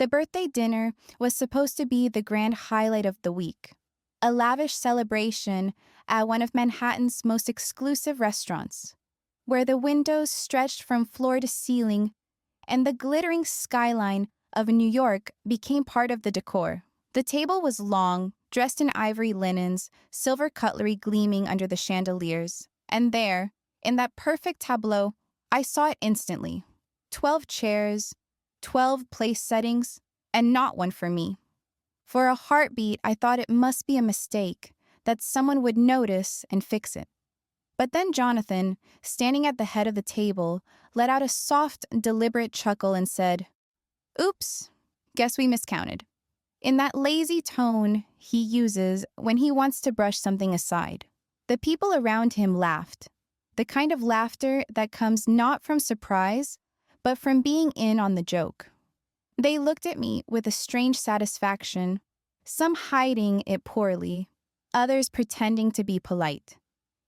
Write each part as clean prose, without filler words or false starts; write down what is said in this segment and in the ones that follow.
The birthday dinner was supposed to be the grand highlight of the week, a lavish celebration at one of Manhattan's most exclusive restaurants, where the windows stretched from floor to ceiling and the glittering skyline of New York became part of the decor. The table was long, dressed in ivory linens, silver cutlery gleaming under the chandeliers, and there, in that perfect tableau, I saw it instantly. 12 chairs, 12 place settings, and not one for me. For a heartbeat, I thought it must be a mistake, that someone would notice and fix it. But then Jonathan, standing at the head of the table, let out a soft, deliberate chuckle and said, "Oops, guess we miscounted." In that lazy tone he uses when he wants to brush something aside. The people around him laughed, the kind of laughter that comes not from surprise, but from being in on the joke. They looked at me with a strange satisfaction, some hiding it poorly, others pretending to be polite.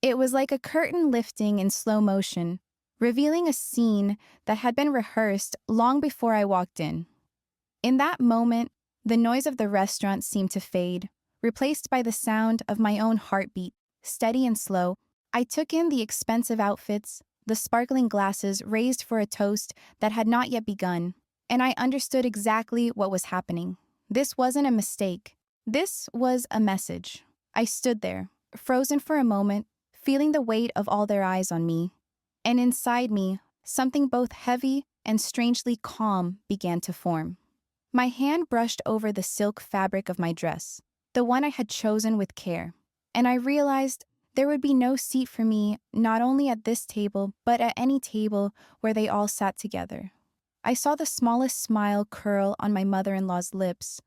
It was like a curtain lifting in slow motion, revealing a scene that had been rehearsed long before I walked in. In that moment, the noise of the restaurant seemed to fade, replaced by the sound of my own heartbeat, steady and slow. I took in the expensive outfits, the sparkling glasses raised for a toast that had not yet begun, and I understood exactly what was happening. This wasn't a mistake. This was a message. I stood there, frozen for a moment, feeling the weight of all their eyes on me. And inside me, something both heavy and strangely calm began to form. My hand brushed over the silk fabric of my dress, the one I had chosen with care, and I realized there would be no seat for me not only at this table, but at any table where they all sat together. I saw the smallest smile curl on my mother-in-law's lips,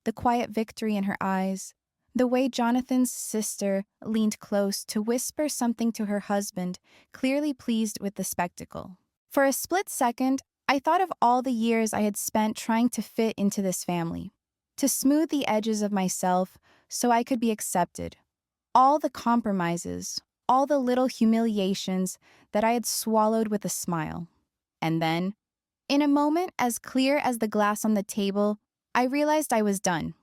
the quiet victory in her eyes, the way Jonathan's sister leaned close to whisper something to her husband, clearly pleased with the spectacle. For a split second, I thought of all the years I had spent trying to fit into this family, to smooth the edges of myself so I could be accepted. All the compromises, all the little humiliations that I had swallowed with a smile. And then, in a moment as clear as the glass on the table, I realized I was done.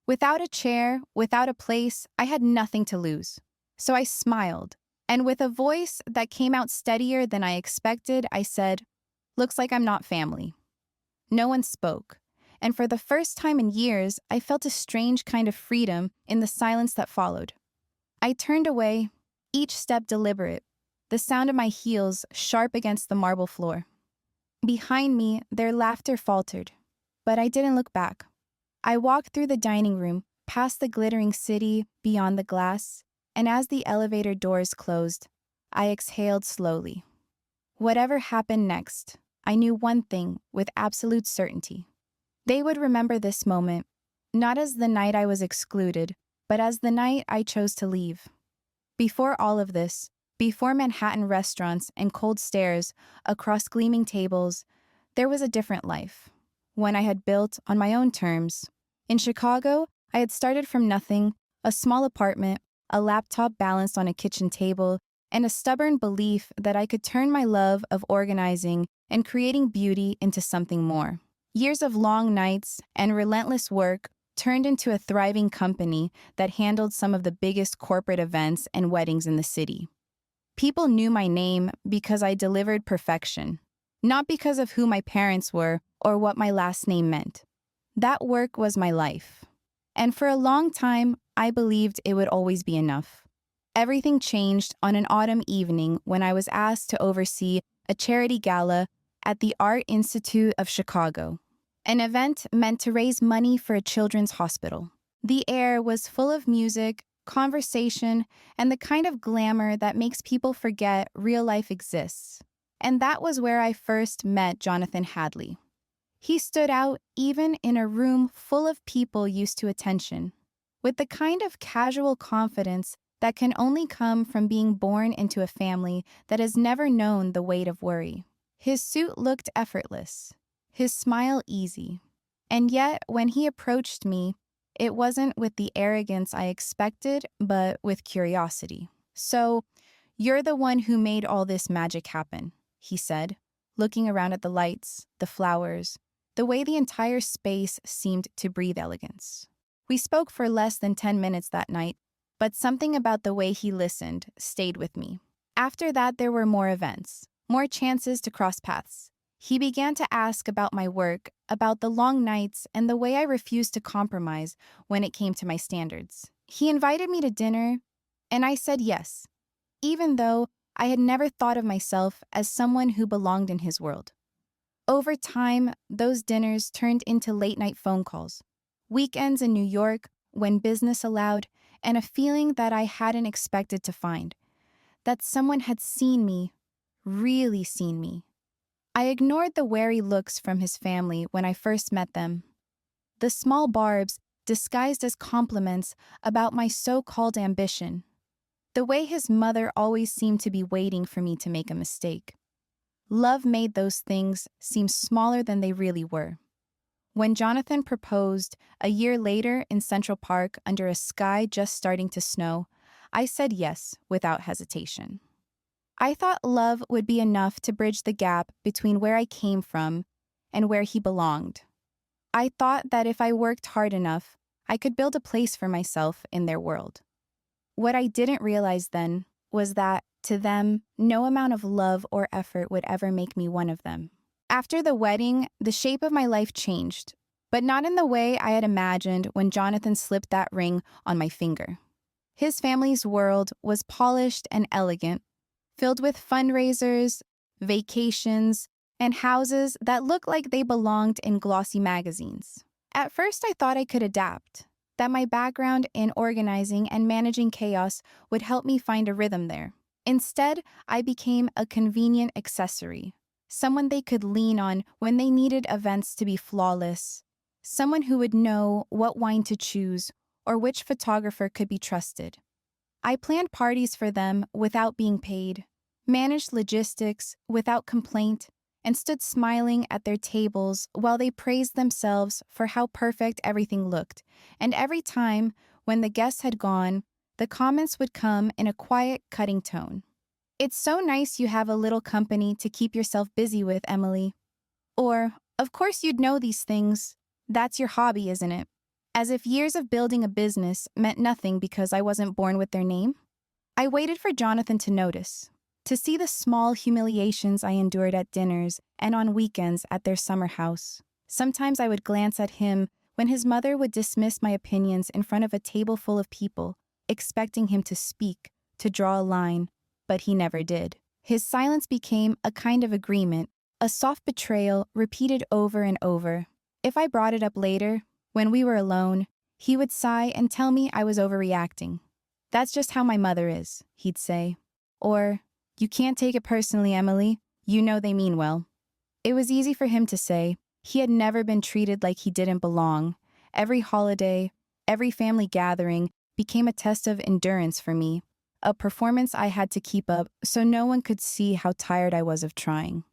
Without a chair, without a place, I had nothing to lose. So I smiled, and with a voice that came out steadier than I expected, I said, "Looks like I'm not family." No one spoke, and for the first time in years, I felt a strange kind of freedom in the silence that followed. I turned away, each step deliberate, the sound of my heels sharp against the marble floor. Behind me, their laughter faltered, but I didn't look back. I walked through the dining room, past the glittering city beyond the glass, and as the elevator doors closed, I exhaled slowly. Whatever happened next, I knew one thing with absolute certainty. They would remember this moment, not as the night I was excluded, but as the night I chose to leave. Before all of this, before Manhattan restaurants and cold stares across gleaming tables, there was a different life, one I had built on my own terms. In Chicago, I had started from nothing, a small apartment, a laptop balanced on a kitchen table, and a stubborn belief that I could turn my love of organizing and creating beauty into something more. Years of long nights and relentless work turned into a thriving company that handled some of the biggest corporate events and weddings in the city. People knew my name because I delivered perfection, not because of who my parents were or what my last name meant. That work was my life. And for a long time, I believed it would always be enough. Everything changed on an autumn evening when I was asked to oversee a charity gala at the Art Institute of Chicago, an event meant to raise money for a children's hospital. The air was full of music, conversation, and the kind of glamour that makes people forget real life exists. And that was where I first met Jonathan Hadley. He stood out even in a room full of people used to attention, with the kind of casual confidence that can only come from being born into a family that has never known the weight of worry. His suit looked effortless, his smile easy. And yet, when he approached me, it wasn't with the arrogance I expected, but with curiosity. "So, you're the one who made all this magic happen," he said, looking around at the lights, the flowers, the way the entire space seemed to breathe elegance. We spoke for less than 10 minutes that night, but something about the way he listened stayed with me. After that, there were more events, more chances to cross paths. He began to ask about my work, about the long nights, and the way I refused to compromise when it came to my standards. He invited me to dinner, and I said yes, even though I had never thought of myself as someone who belonged in his world. Over time, those dinners turned into late-night phone calls, weekends in New York when business allowed, and a feeling that I hadn't expected to find, that someone had seen me, really seen me. I ignored the wary looks from his family when I first met them. The small barbs disguised as compliments about my so-called ambition. The way his mother always seemed to be waiting for me to make a mistake. Love made those things seem smaller than they really were. When Jonathan proposed a year later in Central Park under a sky just starting to snow, I said yes without hesitation. I thought love would be enough to bridge the gap between where I came from and where he belonged. I thought that if I worked hard enough, I could build a place for myself in their world. What I didn't realize then was that, to them, no amount of love or effort would ever make me one of them. After the wedding, the shape of my life changed, but not in the way I had imagined when Jonathan slipped that ring on my finger. His family's world was polished and elegant, filled with fundraisers, vacations, and houses that looked like they belonged in glossy magazines. At first, I thought I could adapt, that my background in organizing and managing chaos would help me find a rhythm there. Instead, I became a convenient accessory, someone they could lean on when they needed events to be flawless, someone who would know what wine to choose or which photographer could be trusted. I planned parties for them without being paid, managed logistics without complaint, and stood smiling at their tables while they praised themselves for how perfect everything looked. And every time, when the guests had gone, the comments would come in a quiet, cutting tone. "It's so nice you have a little company to keep yourself busy with, Emily." Or, "Of course you'd know these things. That's your hobby, isn't it?" As if years of building a business meant nothing because I wasn't born with their name. I waited for Jonathan to notice, to see the small humiliations I endured at dinners and on weekends at their summer house. Sometimes I would glance at him when his mother would dismiss my opinions in front of a table full of people, expecting him to speak, to draw a line, but he never did. His silence became a kind of agreement, a soft betrayal repeated over and over. If I brought it up later, when we were alone, he would sigh and tell me I was overreacting. "That's just how my mother is," he'd say. Or, "You can't take it personally, Emily. You know they mean well." It was easy for him to say. He had never been treated like he didn't belong. Every holiday, every family gathering became a test of endurance for me, a performance I had to keep up so no one could see how tired I was of trying.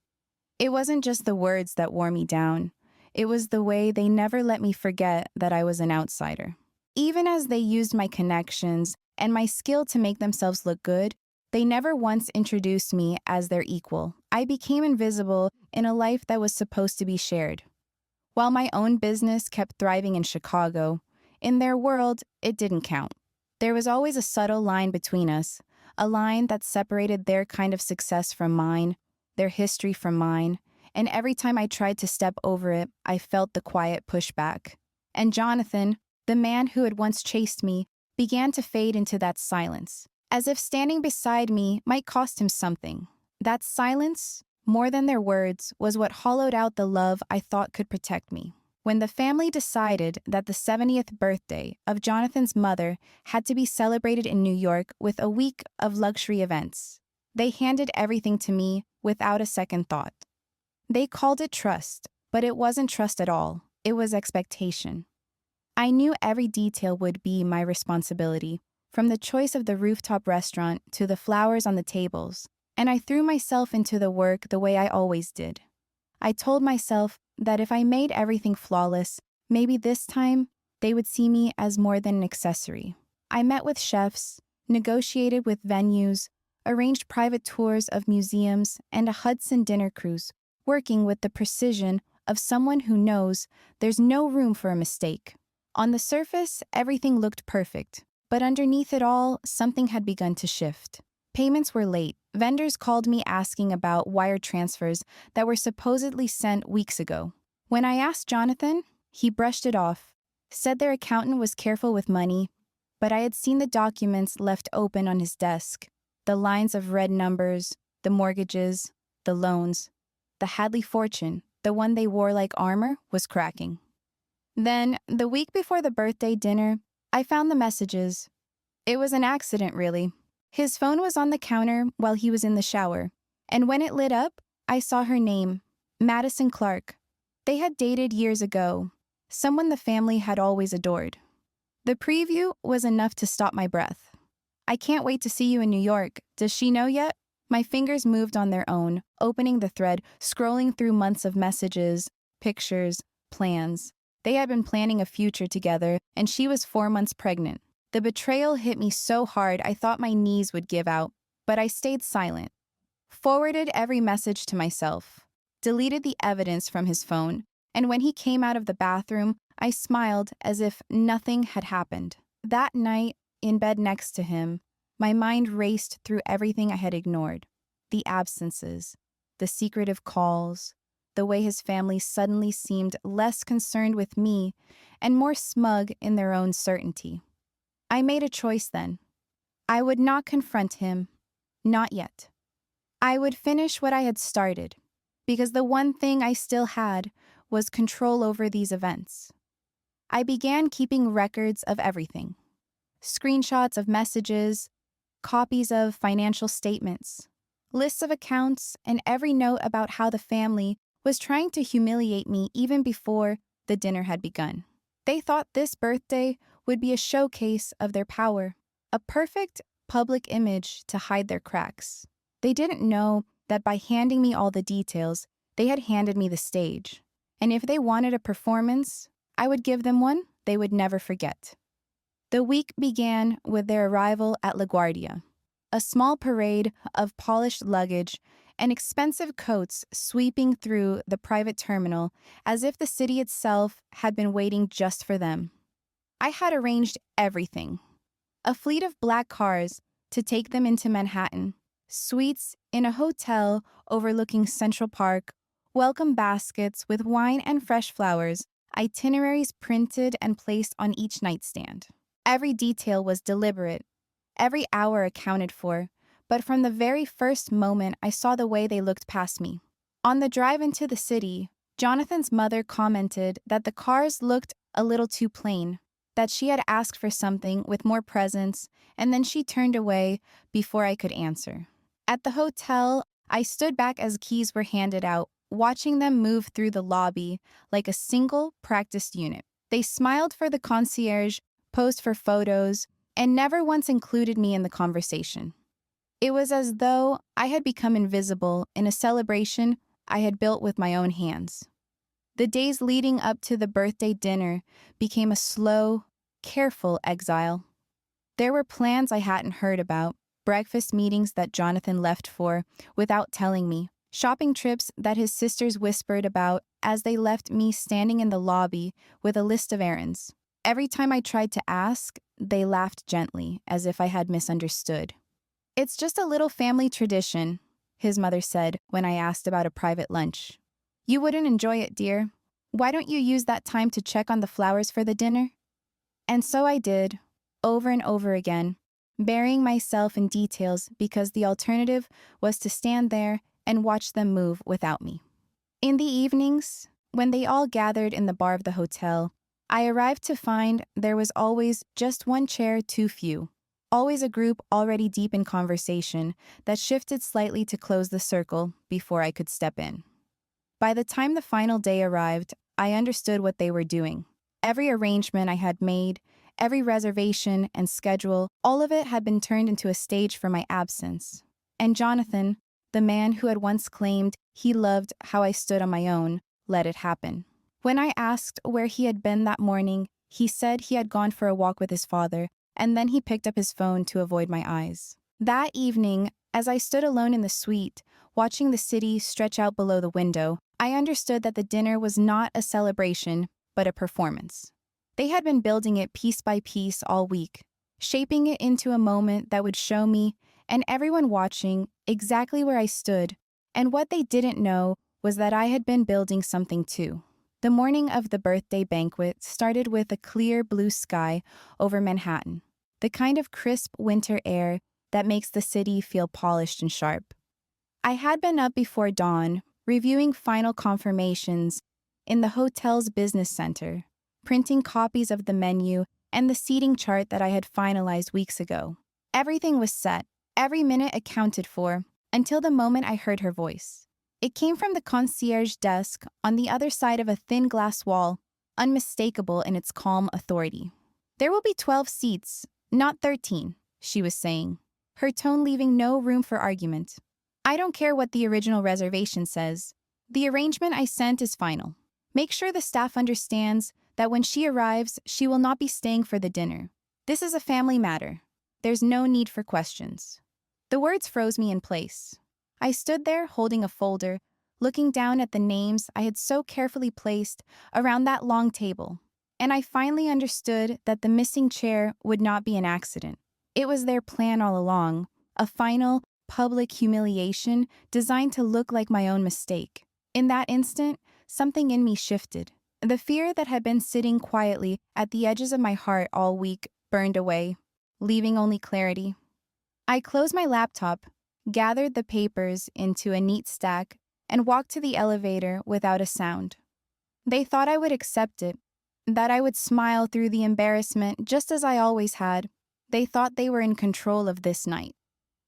It wasn't just the words that wore me down. It was the way they never let me forget that I was an outsider. Even as they used my connections and my skill to make themselves look good, they never once introduced me as their equal. I became invisible in a life that was supposed to be shared. While my own business kept thriving in Chicago, in their world, it didn't count. There was always a subtle line between us, a line that separated their kind of success from mine, their history from mine, and every time I tried to step over it, I felt the quiet pushback. And Jonathan, the man who had once chased me, began to fade into that silence, as if standing beside me might cost him something. That silence, more than their words, was what hollowed out the love I thought could protect me. When the family decided that the 70th birthday of Jonathan's mother had to be celebrated in New York with a week of luxury events, they handed everything to me without a second thought. They called it trust, but it wasn't trust at all. It was expectation. I knew every detail would be my responsibility, from the choice of the rooftop restaurant to the flowers on the tables, and I threw myself into the work the way I always did. I told myself that if I made everything flawless, maybe this time they would see me as more than an accessory. I met with chefs, negotiated with venues, arranged private tours of museums and a Hudson dinner cruise, working with the precision of someone who knows there's no room for a mistake. On the surface, everything looked perfect, but underneath it all, something had begun to shift. Payments were late. Vendors called me asking about wire transfers that were supposedly sent weeks ago. When I asked Jonathan, he brushed it off, said their accountant was careful with money, but I had seen the documents left open on his desk, the lines of red numbers, the mortgages, the loans. The Hadley fortune, the one they wore like armor, was cracking. Then, the week before the birthday dinner, I found the messages. It was an accident, really. His phone was on the counter while he was in the shower, and when it lit up, I saw her name, Madison Clark. They had dated years ago, someone the family had always adored. The preview was enough to stop my breath. I can't wait to see you in New York. Does she know yet? My fingers moved on their own, opening the thread, scrolling through months of messages, pictures, plans. They had been planning a future together, and she was 4 months pregnant. The betrayal hit me so hard I thought my knees would give out, but I stayed silent. Forwarded every message to myself, deleted the evidence from his phone, and when he came out of the bathroom, I smiled as if nothing had happened. That night, in bed next to him, my mind raced through everything I had ignored. The absences, the secretive calls, the way his family suddenly seemed less concerned with me and more smug in their own certainty. I made a choice then. I would not confront him, not yet. I would finish what I had started, because the one thing I still had was control over these events. I began keeping records of everything. Screenshots of messages, copies of financial statements, lists of accounts, and every note about how the family was trying to humiliate me even before the dinner had begun. They thought this birthday would be a showcase of their power, a perfect public image to hide their cracks. They didn't know that by handing me all the details, they had handed me the stage. And if they wanted a performance, I would give them one they would never forget. The week began with their arrival at LaGuardia, a small parade of polished luggage and expensive coats sweeping through the private terminal as if the city itself had been waiting just for them. I had arranged everything. A fleet of black cars to take them into Manhattan, suites in a hotel overlooking Central Park, welcome baskets with wine and fresh flowers, itineraries printed and placed on each nightstand. Every detail was deliberate, every hour accounted for, but from the very first moment I saw the way they looked past me. On the drive into the city, Jonathan's mother commented that the cars looked a little too plain, that she had asked for something with more presence, and then she turned away before I could answer. At the hotel, I stood back as keys were handed out, watching them move through the lobby like a single practiced unit. They smiled for the concierge, posed for photos, and never once included me in the conversation. It was as though I had become invisible in a celebration I had built with my own hands. The days leading up to the birthday dinner became a slow, careful exile. There were plans I hadn't heard about, breakfast meetings that Jonathan left for without telling me, shopping trips that his sisters whispered about as they left me standing in the lobby with a list of errands. Every time I tried to ask, they laughed gently, as if I had misunderstood. "It's just a little family tradition," his mother said when I asked about a private lunch. "You wouldn't enjoy it, dear. Why don't you use that time to check on the flowers for the dinner?" And so I did, over and over again, burying myself in details because the alternative was to stand there and watch them move without me. In the evenings, when they all gathered in the bar of the hotel, I arrived to find there was always just one chair too few, always a group already deep in conversation that shifted slightly to close the circle before I could step in. By the time the final day arrived, I understood what they were doing. Every arrangement I had made, every reservation and schedule, all of it had been turned into a stage for my absence. And Jonathan, the man who had once claimed he loved how I stood on my own, let it happen. When I asked where he had been that morning, he said he had gone for a walk with his father, and then he picked up his phone to avoid my eyes. That evening, as I stood alone in the suite, watching the city stretch out below the window, I understood that the dinner was not a celebration, but a performance. They had been building it piece by piece all week, shaping it into a moment that would show me, and everyone watching, exactly where I stood, and what they didn't know was that I had been building something too. The morning of the birthday banquet started with a clear blue sky over Manhattan, the kind of crisp winter air that makes the city feel polished and sharp. I had been up before dawn, reviewing final confirmations in the hotel's business center, printing copies of the menu and the seating chart that I had finalized weeks ago. Everything was set, every minute accounted for, until the moment I heard her voice. It came from the concierge desk on the other side of a thin glass wall, unmistakable in its calm authority. "There will be 12 seats, not 13, she was saying, her tone leaving no room for argument. "I don't care what the original reservation says. The arrangement I sent is final. Make sure the staff understands that when she arrives, she will not be staying for the dinner. This is a family matter. There's no need for questions." The words froze me in place. I stood there holding a folder, looking down at the names I had so carefully placed around that long table. And I finally understood that the missing chair would not be an accident. It was their plan all along, a final, public humiliation designed to look like my own mistake. In that instant, something in me shifted. The fear that had been sitting quietly at the edges of my heart all week burned away, leaving only clarity. I closed my laptop, gathered the papers into a neat stack, and walked to the elevator without a sound. They thought I would accept it, that I would smile through the embarrassment just as I always had. They thought they were in control of this night.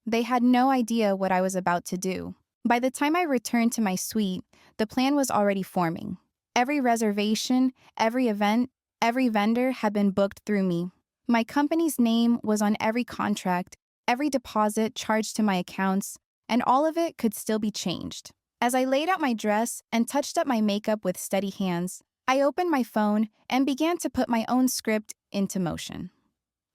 They had no idea what I was about to do. By the time I returned to my suite, the plan was already forming. Every reservation, every event, every vendor had been booked through me. My company's name was on every contract, every deposit charged to my accounts, and all of it could still be changed. As I laid out my dress and touched up my makeup with steady hands, I opened my phone and began to put my own script into motion.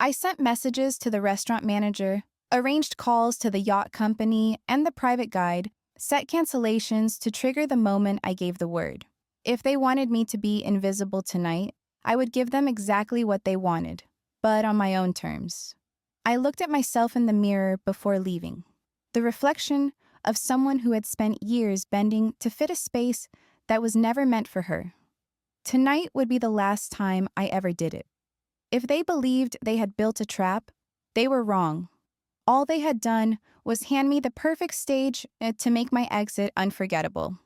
I sent messages to the restaurant manager, arranged calls to the yacht company and the private guide, set cancellations to trigger the moment I gave the word. If they wanted me to be invisible tonight, I would give them exactly what they wanted, but on my own terms. I looked at myself in the mirror before leaving, the reflection of someone who had spent years bending to fit a space that was never meant for her. Tonight would be the last time I ever did it. If they believed they had built a trap, they were wrong. All they had done was hand me the perfect stage to make my exit unforgettable.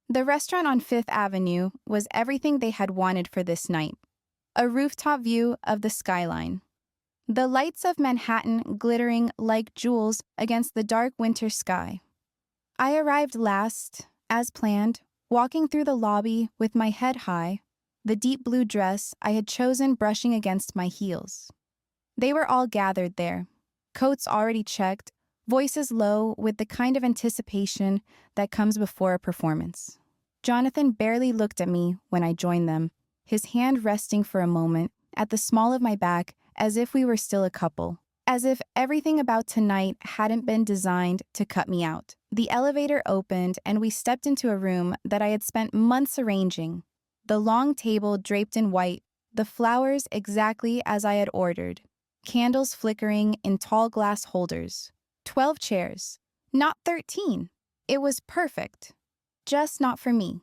The restaurant on Fifth Avenue was everything they had wanted for this night. A rooftop view of the skyline. The lights of Manhattan glittering like jewels against the dark winter sky. I arrived last, as planned, walking through the lobby with my head high, the deep blue dress I had chosen brushing against my heels. They were all gathered there, coats already checked, voices low with the kind of anticipation that comes before a performance. Jonathan barely looked at me when I joined them, his hand resting for a moment at the small of my back as if we were still a couple, as if everything about tonight hadn't been designed to cut me out. The elevator opened and we stepped into a room that I had spent months arranging. The long table draped in white, the flowers exactly as I had ordered, candles flickering in tall glass holders. 12 chairs, not 13. It was perfect. Just not for me.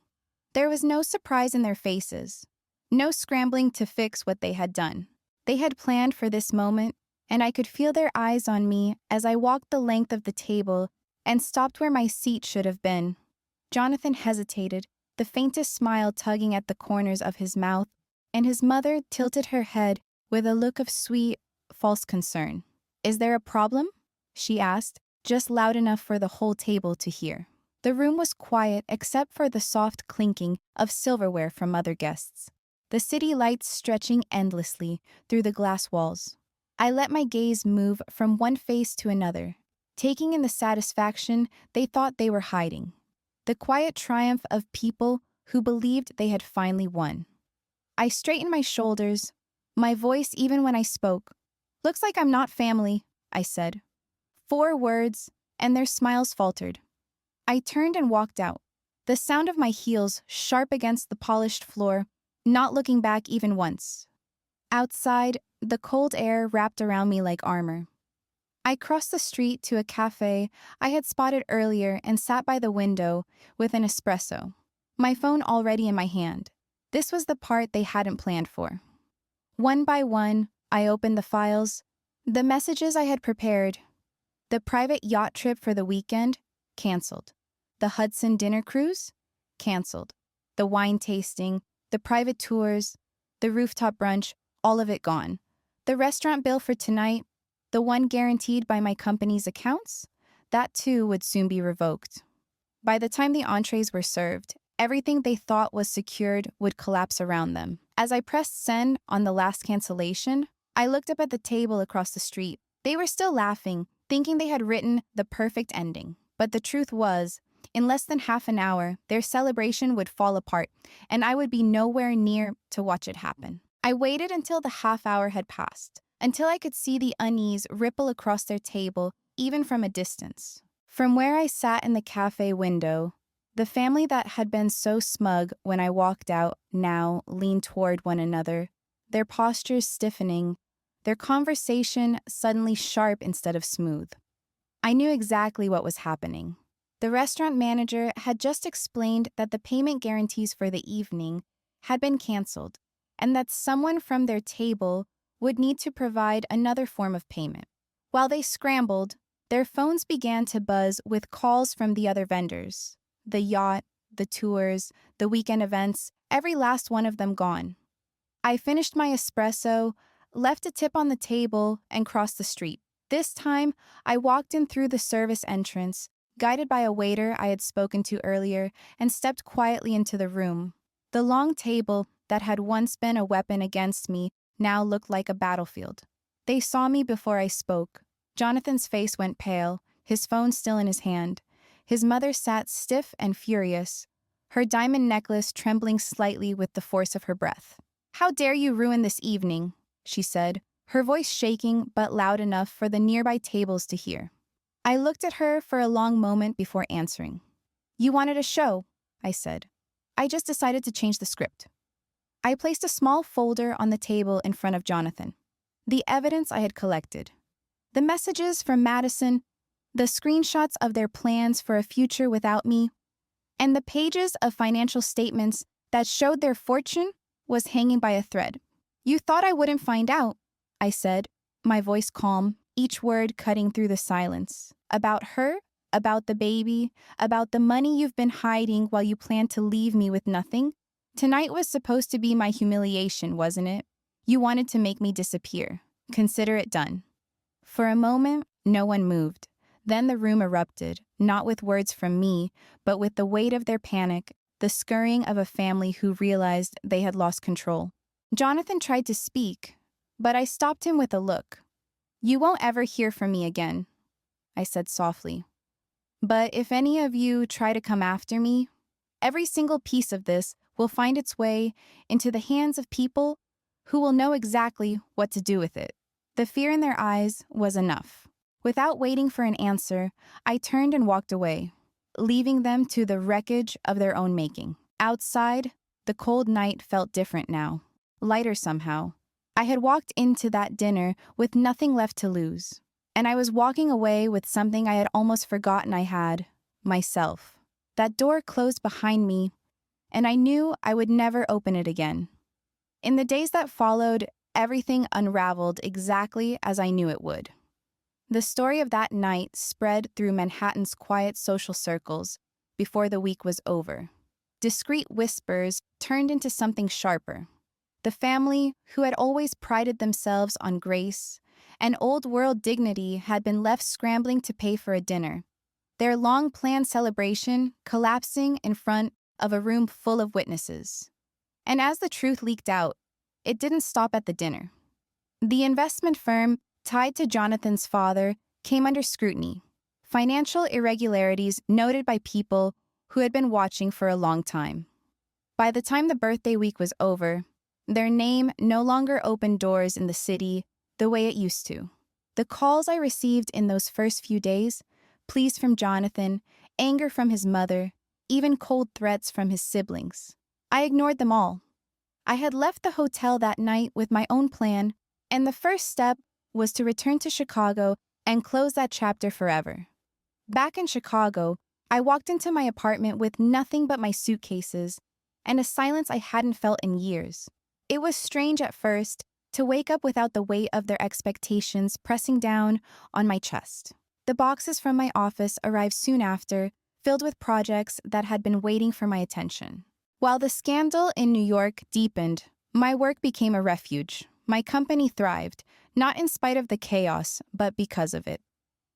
There was no surprise in their faces, no scrambling to fix what they had done. They had planned for this moment, and I could feel their eyes on me as I walked the length of the table and stopped where my seat should have been. Jonathan hesitated, the faintest smile tugging at the corners of his mouth, and his mother tilted her head with a look of sweet, false concern. "Is there a problem?" she asked, just loud enough for the whole table to hear. The room was quiet except for the soft clinking of silverware from other guests, the city lights stretching endlessly through the glass walls. I let my gaze move from one face to another, taking in the satisfaction they thought they were hiding, the quiet triumph of people who believed they had finally won. I straightened my shoulders, my voice even when I spoke. "Looks like I'm not family," I said. 4 words, and their smiles faltered. I turned and walked out. The sound of my heels sharp against the polished floor, not looking back even once. Outside, the cold air wrapped around me like armor. I crossed the street to a cafe I had spotted earlier and sat by the window with an espresso, my phone already in my hand. This was the part they hadn't planned for. One by one, I opened the files, the messages I had prepared. The private yacht trip for the weekend, canceled. The Hudson dinner cruise, canceled. The wine tasting, the private tours, the rooftop brunch, all of it gone. The restaurant bill for tonight, the one guaranteed by my company's accounts, that too would soon be revoked. By the time the entrees were served, everything they thought was secured would collapse around them. As I pressed send on the last cancellation, I looked up at the table across the street. They were still laughing, thinking they had written the perfect ending. But the truth was, in less than half an hour, their celebration would fall apart, and I would be nowhere near to watch it happen. I waited until the half hour had passed, until I could see the unease ripple across their table, even from a distance. From where I sat in the cafe window, the family that had been so smug when I walked out now leaned toward one another, their postures stiffening, their conversation suddenly sharp instead of smooth. I knew exactly what was happening. The restaurant manager had just explained that the payment guarantees for the evening had been canceled, and that someone from their table would need to provide another form of payment. While they scrambled, their phones began to buzz with calls from the other vendors. The yacht, the tours, the weekend events, every last one of them gone. I finished my espresso, left a tip on the table, and crossed the street. This time, I walked in through the service entrance, guided by a waiter I had spoken to earlier, and stepped quietly into the room. The long table that had once been a weapon against me now looked like a battlefield. They saw me before I spoke. Jonathan's face went pale, his phone still in his hand. His mother sat stiff and furious, her diamond necklace trembling slightly with the force of her breath. "How dare you ruin this evening?" she said, her voice shaking but loud enough for the nearby tables to hear. I looked at her for a long moment before answering. "You wanted a show," I said. "I just decided to change the script." I placed a small folder on the table in front of Jonathan. The evidence I had collected. The messages from Madison, the screenshots of their plans for a future without me, and the pages of financial statements that showed their fortune was hanging by a thread. "You thought I wouldn't find out," I said, my voice calm, each word cutting through the silence. "About her, about the baby, about the money you've been hiding while you planned to leave me with nothing. Tonight was supposed to be my humiliation, wasn't it? You wanted to make me disappear. Consider it done." For a moment, no one moved. Then the room erupted, not with words from me, but with the weight of their panic, the scurrying of a family who realized they had lost control. Jonathan tried to speak, but I stopped him with a look. "You won't ever hear from me again," I said softly. "But if any of you try to come after me, every single piece of this will find its way into the hands of people who will know exactly what to do with it." The fear in their eyes was enough. Without waiting for an answer, I turned and walked away, leaving them to the wreckage of their own making. Outside, the cold night felt different now, lighter somehow. I had walked into that dinner with nothing left to lose, and I was walking away with something I had almost forgotten I had, myself. That door closed behind me, and I knew I would never open it again. In the days that followed, everything unraveled exactly as I knew it would. The story of that night spread through Manhattan's quiet social circles before the week was over. Discreet whispers turned into something sharper. The family, who had always prided themselves on grace and old-world dignity, had been left scrambling to pay for a dinner, their long-planned celebration collapsing in front of a room full of witnesses. And as the truth leaked out, it didn't stop at the dinner. The investment firm tied to Jonathan's father came under scrutiny. Financial irregularities noted by people who had been watching for a long time. By the time the birthday week was over, their name no longer opened doors in the city the way it used to. The calls I received in those first few days, pleas from Jonathan, anger from his mother, even cold threats from his siblings. I ignored them all. I had left the hotel that night with my own plan, and the first step was to return to Chicago and close that chapter forever. Back in Chicago, I walked into my apartment with nothing but my suitcases and a silence I hadn't felt in years. It was strange at first to wake up without the weight of their expectations pressing down on my chest. The boxes from my office arrived soon after, filled with projects that had been waiting for my attention. While the scandal in New York deepened, my work became a refuge. My company thrived, not in spite of the chaos, but because of it.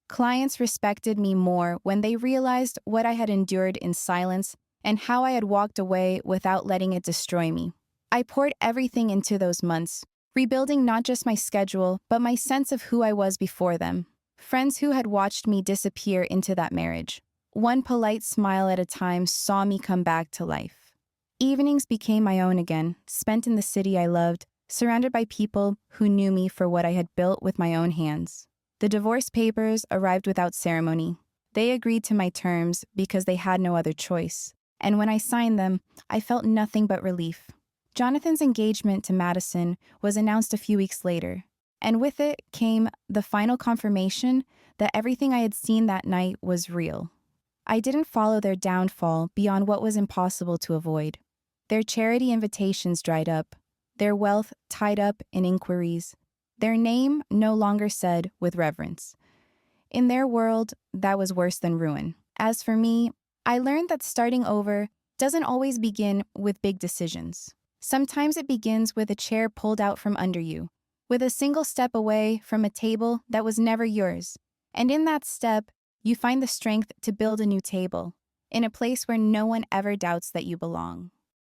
Clients respected me more when they realized what I had endured in silence and how I had walked away without letting it destroy me. I poured everything into those months, rebuilding not just my schedule, but my sense of who I was before them. Friends who had watched me disappear into that marriage, one polite smile at a time, saw me come back to life. Evenings became my own again, spent in the city I loved, surrounded by people who knew me for what I had built with my own hands. The divorce papers arrived without ceremony. They agreed to my terms because they had no other choice. And when I signed them, I felt nothing but relief. Jonathan's engagement to Madison was announced a few weeks later, and with it came the final confirmation that everything I had seen that night was real. I didn't follow their downfall beyond what was impossible to avoid. Their charity invitations dried up, their wealth tied up in inquiries, their name no longer said with reverence. In their world, that was worse than ruin. As for me, I learned that starting over doesn't always begin with big decisions. Sometimes it begins with a chair pulled out from under you, with a single step away from a table that was never yours. And in that step, you find the strength to build a new table, in a place where no one ever doubts that you belong.